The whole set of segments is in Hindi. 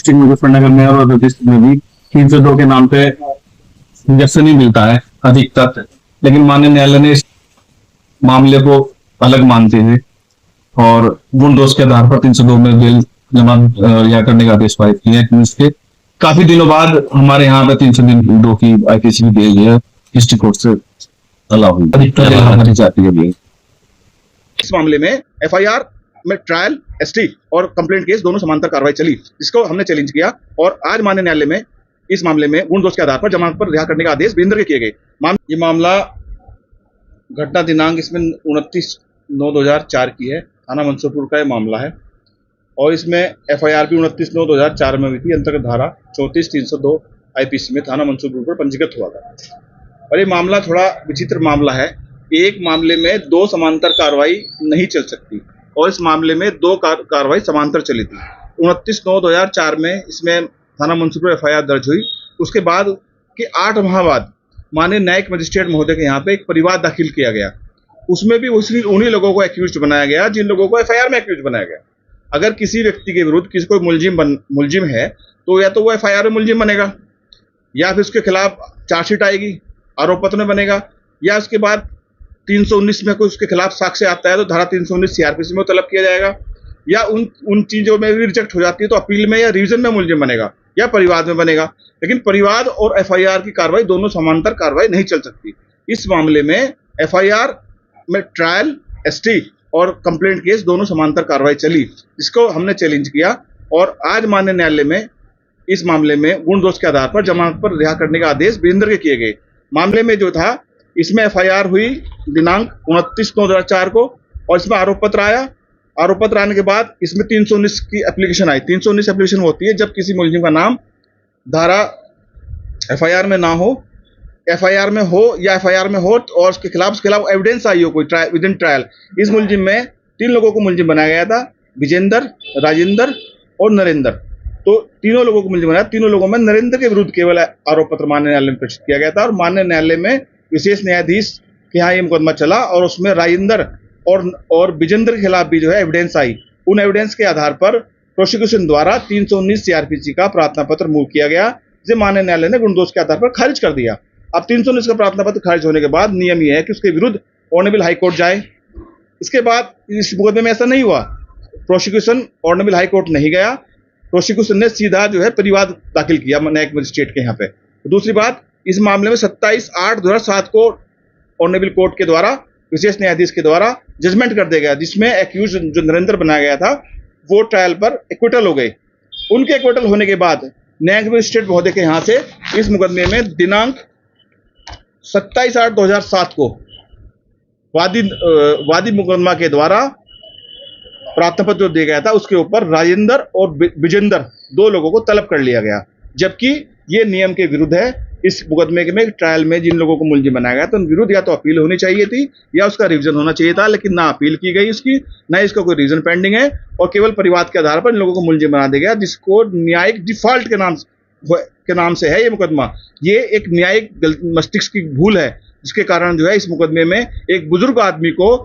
डिस्ट्रिक्ट मुजफ्फरनगर में और अदर डिस्ट्रिक्ट में भी 302 के नाम पे इंजेक्शन ही मिलता है अधिकतर। लेकिन माननीय न्यायालय ने इस मामले को अलग मानते हुए और गुण दोष के आधार पर 302 में बेल जमानत रिहा करने का आदेश पारित किया है। इसके काफी दिनों बाद हमारे यहाँ पे 302 की आईपीसी की बेल है डिस्ट्रिक्ट कोर्ट से अलाउ हुई, अधिकतर हमारी जाती है। इस मामले में एफआईआर में ट्रायल, एसटी और कंप्लेंट केस दोनों समांतर कार्रवाई चली, जिसको हमने चैलेंज किया और आज माननीय न्यायालय में इस मामले में गुण दोष के आधार पर जमानत पर रिहा करने का आदेश वीरेंद्र के किए गए। ये मामला घटना दिनांक इसमें 29/9/2004 की है, थाना मंसूरपुर का ये मामला है और इसमें एफआईआर भी 29/9/2004 में हुई थी। अंतर्गत धारा 34-302 आईपीसी में थाना मंसूरपुर पर पंजीकृत हुआ था। और ये मामला थोड़ा विचित्र मामला है। एक मामले में दो समांतर कार्रवाई नहीं चल सकती और इस मामले में दो कार्रवाई समांतर चली थी। 29/9/2004 में इसमें थाना मंसूरपुर एफआईआर दर्ज हुई। उसके बाद के 8 माह बाद माननीय न्यायिक मजिस्ट्रेट महोदय के यहाँ पे एक परिवाद दाखिल किया गया। उसमें भी उन्हीं लोगों को एक्यूज बनाया गया जिन लोगों को एफआईआर में एक्यूज बनाया गया। अगर किसी व्यक्ति के विरुद्ध किसी कोई मुलजिम है तो या तो वो एफआईआर में मुलजिम बनेगा या फिर उसके खिलाफ चार्जशीट आएगी, आरोप पत्र में बनेगा, या उसके बाद 319 में कोई उसके खिलाफ साक्ष्य आता है तो धारा 319 सीआरपीसी में तलब किया जाएगा, या उन चीजों में भी रिजेक्ट हो जाती है तो अपील में या रिवीजन में मुलजिम बनेगा या परिवाद में बनेगा। लेकिन परिवाद और एफआईआर की कार्रवाई दोनों समांतर कार्रवाई नहीं चल सकती। इस मामले में एफआईआर में ट्रायल, एसटी और कंप्लेंट केस दोनों समांतर कार्रवाई चली, जिसको हमने चैलेंज किया और आज माननीय न्यायालय में इस मामले में गुण दोष के आधार पर जमानत पर रिहा करने का आदेश वीरेंद्र के किए गए। मामले में जो था इसमें एफआईआर हुई दिनांक 29/9/2004 को और इसमें आरोप पत्र आया। आरोप पत्र आने के बाद इसमें 319 की एप्लीकेशन आई। 319 एप्लीकेशन होती है जब किसी मुलजिम का नाम धारा एफआईआर में ना हो, एफआईआर में हो या एफआईआर में हो और उसके खिलाफ एविडेंस आई हो कोई विद इन ट्रायल। इस मुलजिम में 3 लोगों को मुलजिम बनाया गया था, विजेंद्र, राजेंद्र और नरेंद्र। तो तीनों लोगों को मुलजिम बनाया। तीनों लोगों में नरेंद्र के विरुद्ध केवल आरोप पत्र माननीय न्यायालय में प्रेषित किया गया था और माननीय न्यायालय में विशेष न्यायाधीश के यहाँ ये मुकदमा चला और उसमें राजेंद्र और विजेंद्र के खिलाफ भी जो है एविडेंस आई। उन एविडेंस के आधार पर प्रोसिक्यूशन द्वारा 319 सीआरपीसी का प्रार्थना पत्र मूव किया गया, जिसे माननीय न्यायालय ने गुण दोष के आधार पर खारिज कर दिया। अब 319 का प्रार्थना पत्र खारिज होने के बाद नियम यह है कि उसके विरुद्ध ऑनरेबल हाई कोर्ट जाए। इसके बाद इस मुकदमे में ऐसा नहीं हुआ, प्रोसिक्यूशन ऑनरेबल हाई कोर्ट नहीं गया, प्रोसिक्यूशन ने सीधा जो है परिवाद दाखिल किया न्यायिक मजिस्ट्रेट के यहाँ पे। दूसरी बात, इस मामले में 27/8/2007 को ऑनरेबल कोर्ट के द्वारा विशेष न्यायाधीश के द्वारा जजमेंट कर दिया गया, जिसमें एक्यूज जो नरेंद्र बनाया गया था वो ट्रायल पर एक्विटल हो गए। उनके एक्विटल होने के बाद न्यायिक मजिस्ट्रेट महोदय के यहाँ से इस मुकदमे में दिनांक 27/8/2007 को वादी मुकदमा के द्वारा प्रार्थना पत्र जो दिया गया था उसके ऊपर राजेंद्र और विजेंद्र 2 लोगों को तलब कर लिया गया, जबकि ये नियम के विरुद्ध है। इस मुकदमे में ट्रायल में जिन लोगों को मुलजिम बनाया गया तो उन विरुद्ध या तो अपील होनी चाहिए थी या उसका रिवीजन होना चाहिए था, लेकिन ना अपील की गई उसकी, ना इसका कोई रीजन पेंडिंग है और केवल परिवाद के आधार पर इन लोगों को मुलजिम बना दिया गया, जिसको न्यायिक डिफॉल्ट के नाम से है ये मुकदमा। ये एक न्यायिक मस्तिष्क की भूल है, जिसके कारण जो है इस मुकदमे में एक बुजुर्ग आदमी को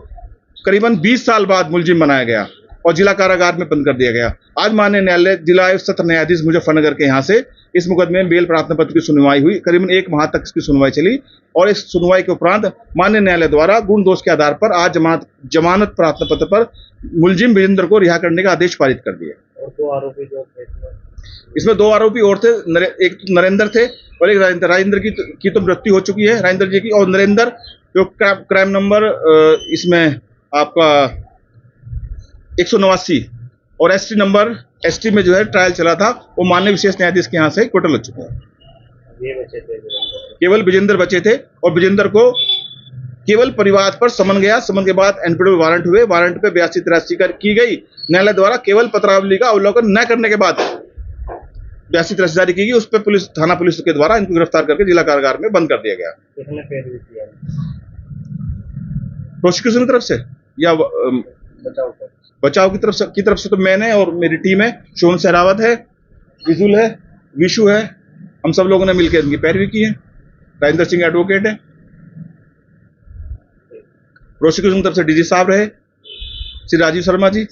करीबन 20 साल बाद मुलजिम बनाया गया और जिला कारागार में बंद कर दिया गया। आज माननीय न्यायालय जिला सत्र न्यायाधीश मुजफ्फरनगर के यहाँ से इस मुकदमे में बेल प्रार्थना पत्र की सुनवाई हुई। करीबन 1 माह तक इसकी सुनवाई चली और इस सुनवाई के उपरांत माननीय न्यायालय द्वारा गुण दोष के आधार पर आज जमानत प्रार्थना पत्र पर मुलजिम विजेंद्र को रिहा करने का आदेश पारित कर दिया। और 2 आरोपी जो थे इसमें 2 आरोपी और थे, एक तो नरेंद्र थे और एक राजेंद्र। राजेंद्र की तो मृत्यु हो चुकी है, राजेंद्र जी की, और नरेंद्र जो क्राइम नंबर इसमें आपका 189 और एसटी में जो है ट्रायल चला था, वो माननीय विशेष न्यायाधीश के यहाँ से क्विटल हो चुके हैं। ये बचे थे, केवल विजेंद्र बचे थे और विजेंद्र को केवल परिवाद पर समन गया। समन के बाद एनपीडब्ल्यू वारंट हुए, वारंट पे 82-83 की गई। न्यायालय द्वारा केवल पत्रावली का अवलोकन न करने के बाद 82-83 जारी की गई। उस पर थाना पुलिस के द्वारा इनको गिरफ्तार करके जिला कारागार में बंद कर दिया गया। किसने पैरवी किया? प्रोसिक्यूशन की तरफ से या बचाव की तरफ से तो मैंने और मेरी टीम है, शोन सहरावत है, विजुल है, विशु है, हम सब लोगों ने मिलकर इनकी पैरवी की है। राजेंद्र सिंह एडवोकेट है, प्रोसिक्यूशन की तरफ से डीजी साहब रहे श्री राजीव शर्मा जी,